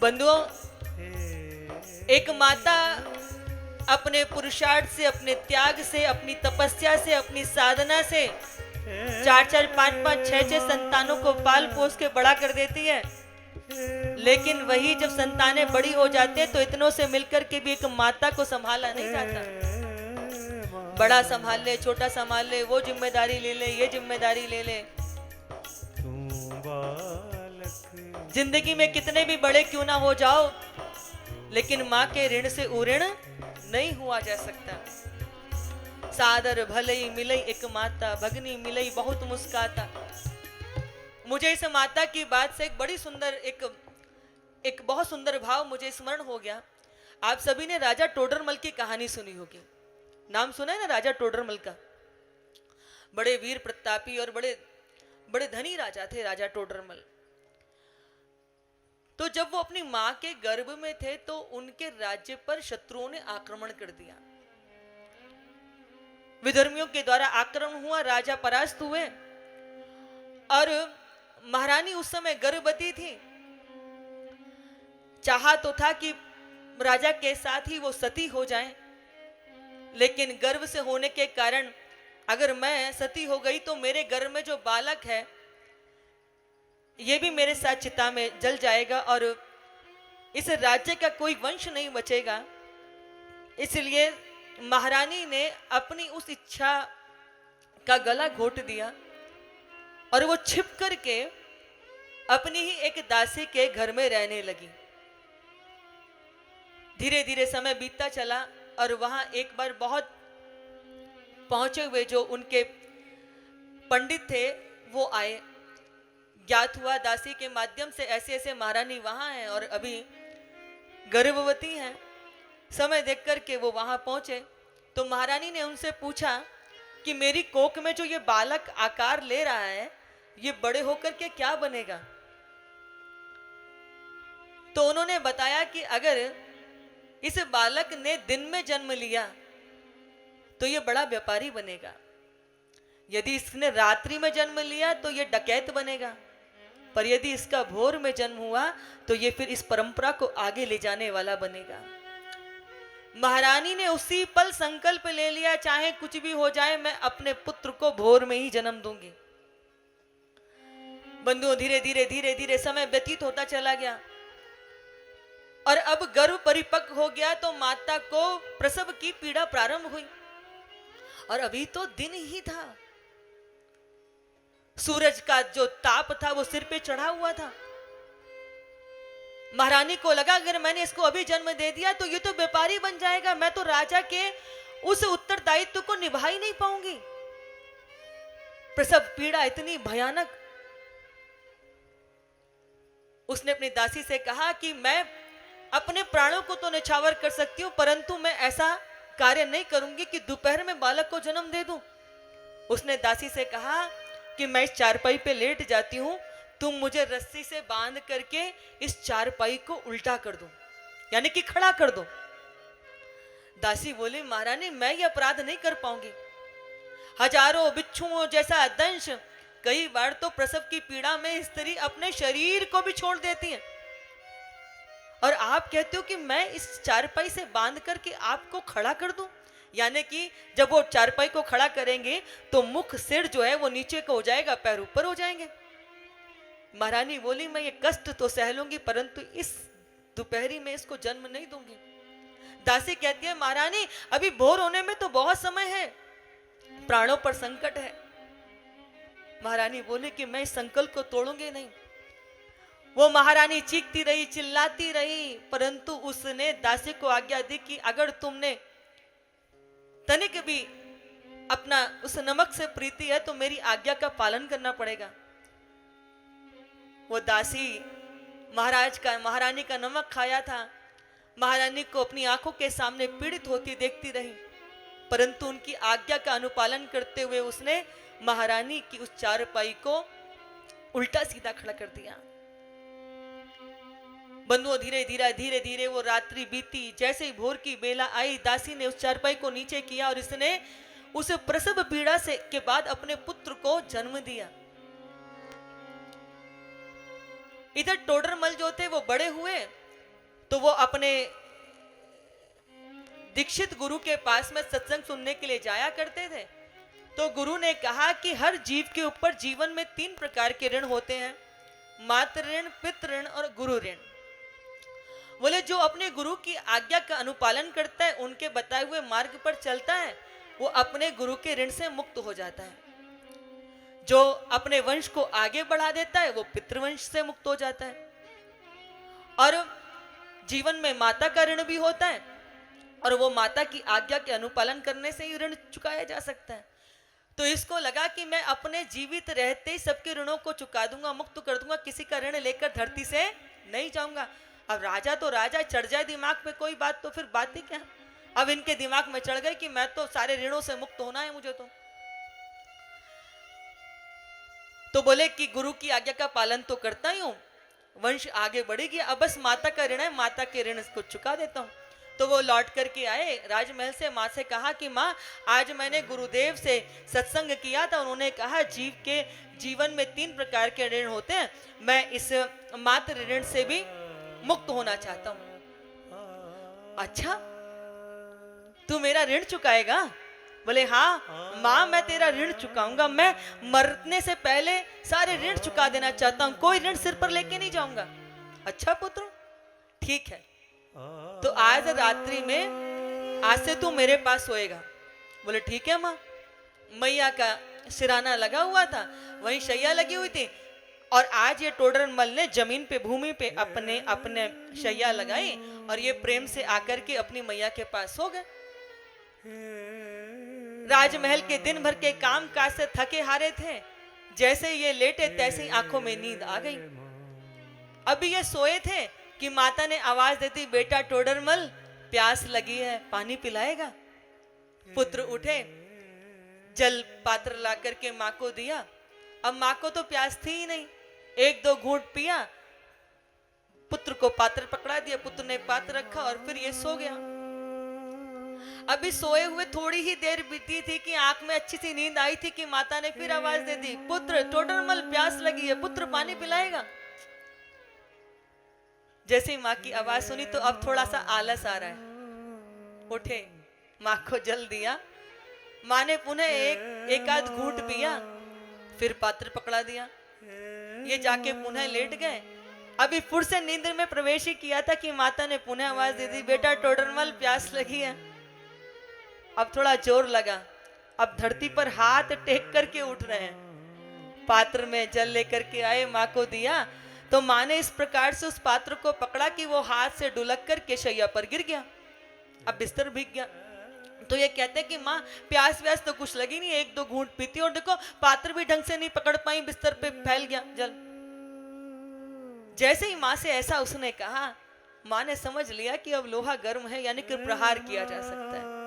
बंधुओं, एक माता अपने पुरुषार्थ से, अपने त्याग से, अपनी तपस्या से, अपनी साधना से 4-4, 5-5, 6-6 संतानों को पाल पोस के बड़ा कर देती है। लेकिन वही जब संतानें बड़ी हो जाते हैं तो इतनों से मिलकर के भी एक माता को संभाला नहीं जाता। बड़ा संभाल ले, छोटा संभाल ले, वो जिम्मेदारी ले ले, ये जिम्मेदारी ले ले। जिंदगी में कितने भी बड़े क्यों ना हो जाओ, लेकिन माँ के ऋण से उऋण नहीं हुआ जा सकता। सादर भलई मिलई एक माता, भगनी मिलई बहुत मुस्काता। मुझे इस माता की बात से एक बड़ी सुंदर एक बहुत सुंदर भाव मुझे स्मरण हो गया। आप सभी ने राजा टोडरमल की कहानी सुनी होगी। नाम सुना है ना राजा टोडरमल का। बड़े वीर प्रतापी और बड़े बड़े धनी राजा थे राजा टोडरमल। तो जब वो अपनी मां के गर्भ में थे तो उनके राज्य पर शत्रुओं ने आक्रमण कर दिया। विधर्मियों के द्वारा आक्रमण हुआ, राजा परास्त हुए और महारानी उस समय गर्भवती थी। चाहा तो था कि राजा के साथ ही वो सती हो जाएं, लेकिन गर्भ से होने के कारण अगर मैं सती हो गई तो मेरे गर्भ में जो बालक है ये भी मेरे साथ चिता में जल जाएगा और इस राज्य का कोई वंश नहीं बचेगा। इसलिए महारानी ने अपनी उस इच्छा का गला घोट दिया और वो छिप करके अपनी ही एक दासी के घर में रहने लगी। धीरे धीरे समय बीतता चला और वहां एक बार बहुत पहुंचे हुए जो उनके पंडित थे वो आए। ज्ञात हुआ दासी के माध्यम से ऐसे ऐसे महारानी वहां है और अभी गर्भवती हैं। समय देख कर के वो वहां पहुंचे तो महारानी ने उनसे पूछा कि मेरी कोख में जो ये बालक आकार ले रहा है ये बड़े होकर के क्या बनेगा। तो उन्होंने बताया कि अगर इस बालक ने दिन में जन्म लिया तो ये बड़ा व्यापारी बनेगा, यदि इसने रात्रि में जन्म लिया तो ये डकैत बनेगा, पर यदि इसका भोर में जन्म हुआ तो ये फिर इस परंपरा को आगे ले जाने वाला बनेगा। महारानी ने उसी पल संकल्प ले लिया, चाहे कुछ भी हो जाए मैं अपने पुत्र को भोर में ही जन्म दूंगी। बंधुओं, धीरे धीरे धीरे धीरे समय व्यतीत होता चला गया और अब गर्भ परिपक्व हो गया तो माता को प्रसव की पीड़ा प्रारंभ हुई और अभी तो दिन ही था। सूरज का जो ताप था वो सिर पे चढ़ा हुआ था। महारानी को लगा अगर मैंने इसको अभी जन्म दे दिया तो ये तो व्यापारी बन जाएगा, मैं तो राजा के उस उत्तरदायित्व को निभा ही नहीं पाऊंगी। प्रसव पीड़ा इतनी भयानक। उसने अपनी दासी से कहा कि मैं अपने प्राणों को तो न्यौछावर कर सकती हूं, परंतु मैं ऐसा कार्य नहीं करूंगी कि दोपहर में बालक को जन्म दे दूं। उसने दासी से कहा कि मैं इस चारपाई पे लेट जाती हूं, तुम मुझे रस्सी से बांध करके इस चारपाई को उल्टा कर दो, यानी कि खड़ा कर दो। दासी बोली महारानी मैं ये अपराध नहीं कर पाऊंगी। हजारों बिच्छुओं जैसा दंश, कई बार तो प्रसव की पीड़ा में स्त्री अपने शरीर को भी छोड़ देती है और आप कहते हो कि मैं इस चारपाई से बांध करके आपको खड़ा कर दूं, यानी कि जब वो चारपाई को खड़ा करेंगे तो मुख सिर जो है वो नीचे को हो जाएगा, पैर ऊपर हो जाएंगे। महारानी बोली मैं ये कष्ट तो सह लूंगी परंतु इस दोपहरी में इसको जन्म नहीं दूंगी। दासी कहती है महारानी अभी भोर होने में तो बहुत समय है, प्राणों पर संकट है। महारानी बोली कि मैं इस संकल्प को तोड़ूंगी नहीं। वो महारानी चीखती रही, चिल्लाती रही, परंतु उसने दासी को आज्ञा दी कि अगर तुमने तनिक भी अपना उस नमक से प्रीति है तो मेरी आज्ञा का पालन करना पड़ेगा। वो दासी महारानी का नमक खाया था, महारानी को अपनी आंखों के सामने पीड़ित होती देखती रही, परंतु उनकी आज्ञा का अनुपालन करते हुए उसने महारानी की उस चारपाई को उल्टा सीधा खड़ा कर दिया। बंधुओं, धीरे धीरे धीरे वो रात्रि बीती। जैसे ही भोर की बेला आई, दासी ने उस चारपाई को नीचे किया और इसने उस प्रसव पीड़ा से के बाद अपने पुत्र को जन्म दिया। इधर टोडरमल जो थे वो बड़े हुए तो वो अपने दीक्षित गुरु के पास में सत्संग सुनने के लिए जाया करते थे। तो गुरु ने कहा कि हर जीव के ऊपर जीवन में 3 प्रकार के ऋण होते हैं, मातृ ऋण, पितृ ऋण और गुरु ऋण। बोले जो अपने गुरु की आज्ञा का अनुपालन करता है, उनके बताए हुए मार्ग पर चलता है, वो अपने गुरु के ऋण से मुक्त हो जाता है। जो अपने वंश को आगे बढ़ा देता है, वो पितृवंश से मुक्त हो जाता है। और जीवन में माता का ऋण भी होता है, और वो माता की आज्ञा के अनुपालन करने से ही ऋण चुकाया जा सकता है। तो इसको लगा कि मैं अपने जीवित रहते ही सबके ऋणों को चुका दूंगा, मुक्त कर दूंगा, किसी का ऋण लेकर धरती से नहीं जाऊंगा। अब राजा तो राजा, चढ़ जाए दिमाग पे कोई बात तो फिर बात ही क्या। अब इनके दिमाग में चढ़ गए कि मैं तो सारे ऋणों से मुक्त होना है मुझे। तो बोले कि गुरु की आज्ञा का पालन तो करता ही हूं, वंश आगे बढ़ेगी, अब बस माता का ऋण है, माता के ऋण को चुका देता हूं। तो वो लौट करके आए राजमहल से, माँ से कहा कि माँ आज मैंने गुरुदेव से सत्संग किया था, उन्होंने कहा जीव के जीवन में 3 प्रकार के ऋण होते हैं, मैं इस मातृ ऋण से भी मुक्त होना चाहता हूं। अच्छा, तू मेरा ऋण चुकाएगा? बोले हाँ माँ, मैं तेरा ऋण चुकाऊंगा, मैं मरने से पहले सारे ऋण चुका देना चाहता हूं, कोई ऋण सिर पर लेके नहीं जाऊंगा। अच्छा पुत्र, ठीक है, तो आज रात्रि में आज से तू मेरे पास सोएगा। बोले ठीक है माँ। मैया का सिराना लगा हुआ था, वहीं शैया लगी हुई थी, और आज ये टोडरमल ने जमीन पे, भूमि पे अपने अपने शैया लगाई, और ये प्रेम से आकर के अपनी मैया के पास सो गए। राजमहल के दिन भर के काम काज से थके हारे थे, जैसे ये लेटे तैसे ही आंखों में नींद आ गई। अभी ये सोए थे कि माता ने आवाज देती, बेटा टोडरमल प्यास लगी है, पानी पिलाएगा? पुत्र उठे, जल पात्र ला करके माँ को दिया। अब माँ को तो प्यास थी ही नहीं, 1-2 घूंट पिया, पुत्र को पात्र पकड़ा दिया, पुत्र ने पात्र रखा और फिर ये सो गया। अभी सोए हुए थोड़ी ही देर बीती थी कि आंख में अच्छी सी नींद आई थी कि माता ने फिर आवाज दे दी, पुत्र टोडरमल प्यास लगी है, पुत्र पानी पिलाएगा? जैसे ही माँ की आवाज सुनी तो अब थोड़ा सा आलस आ रहा है। उठे, माँ को जल दिया, माँ ने पुनः एक आध घूंट पिया, फिर पात्र पकड़ा दिया, ये जाके पुनः लेट गए। अभी फिर से नींद में प्रवेश ही किया था कि माता ने पुनः आवाज दे दी, बेटा टोडरमल प्यास लगी है। अब थोड़ा जोर लगा, अब धरती पर हाथ टेक करके उठ रहे हैं, पात्र में जल लेकर के आए, माँ को दिया, तो माँ ने इस प्रकार से उस पात्र को पकड़ा कि वो हाथ से डुलक कर के शैया पर गिर गया। अब बिस्तर भीग गया। तो ये कहते हैं कि माँ प्यास व्यास तो कुछ लगी नहीं, 1-2 घूंट पीती, और देखो पात्र भी ढंग से नहीं पकड़ पाई, बिस्तर पे फैल गया जल। जैसे ही माँ से ऐसा उसने कहा, माँ ने समझ लिया कि अब लोहा गर्म है, यानी कि प्रहार किया जा सकता है।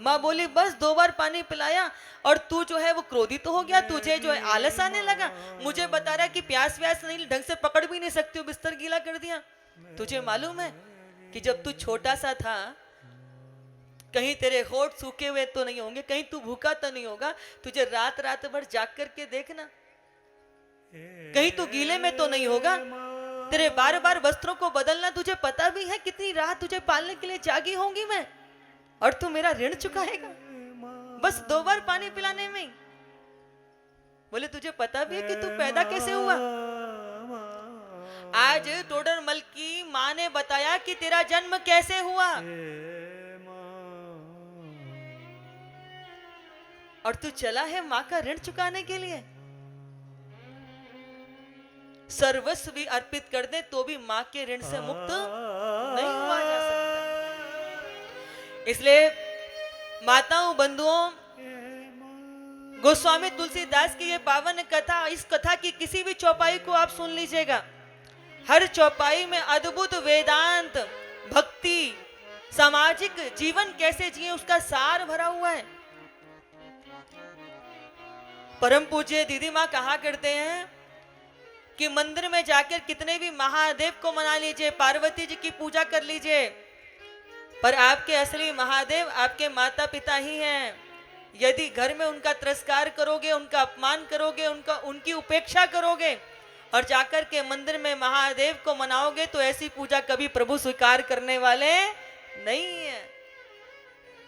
माँ बोली, बस 2 बार पानी पिलाया और तू जो है वो क्रोधित हो गया, तुझे जो है आलस आने लगा, मुझे बता रहा कि प्यास व्यास नहीं, ढंग से पकड़ भी नहीं सकती हो, बिस्तर गीला कर दिया। तुझे मालूम है कि जब तू छोटा सा था, कहीं तेरे होठ सूखे हुए तो नहीं होंगे, कहीं तू भूखा तो नहीं होगा, तुझे रात रात भर जाग करके देखना, कहीं तू गीले में तो नहीं होगा, तेरे बार बार वस्त्रों को बदलना, तुझे पता भी है कितनी रात तुझे पालने के लिए जागी होंगी मैं, और तू मेरा ऋण चुकाएगा बस 2 बार पानी पिलाने में। बोले तुझे पता भी है कि तू पैदा कैसे हुआ? आज टोडरमल की माँ ने बताया कि तेरा जन्म कैसे हुआ, और तू चला है माँ का ऋण चुकाने के लिए। सर्वस्व भी अर्पित कर दे तो भी माँ के ऋण से मुक्त नहीं हुआ जा सकता। इसलिए माताओं बंधुओं, गोस्वामी तुलसीदास की ये पावन कथा, इस कथा की किसी भी चौपाई को आप सुन लीजिएगा, हर चौपाई में अद्भुत वेदांत, भक्ति, सामाजिक जीवन कैसे जिए उसका सार भरा हुआ है। परम पूज्य दीदी माँ कहा करते हैं कि मंदिर में जाकर कितने भी महादेव को मना लीजिए, पार्वती जी की पूजा कर लीजिए, पर आपके असली महादेव आपके माता पिता ही हैं। यदि घर में उनका तिरस्कार करोगे, उनका अपमान करोगे, उनकी उपेक्षा करोगे, और जाकर के मंदिर में महादेव को मनाओगे तो ऐसी पूजा कभी प्रभु स्वीकार करने वाले नहीं है।